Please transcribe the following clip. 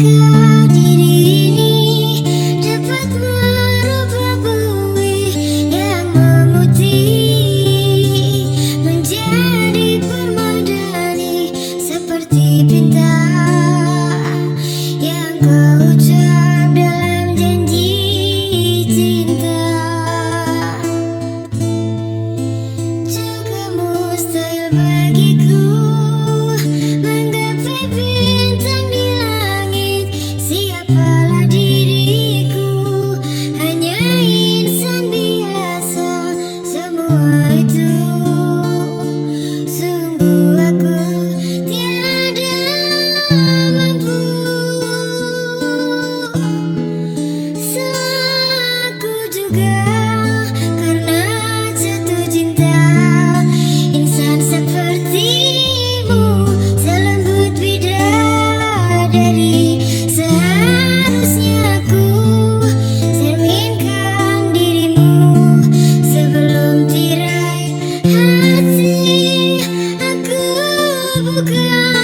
Tidakkah diri ini dapat merubah bumi yang memutih menjadi permadani seperti bintang yang kau ucap dalam janji cinta. Juga mustahil bagiku menggapai bintang di langit. Siapalah diriku, hanya insan biasa. Semua itu sungguh aku tiada mampu. Aku juga karena jatuh cinta insan sepertimu, selembut bidadari. Seharusnya aku cerminkan dirimu sebelum tirai hati aku buka.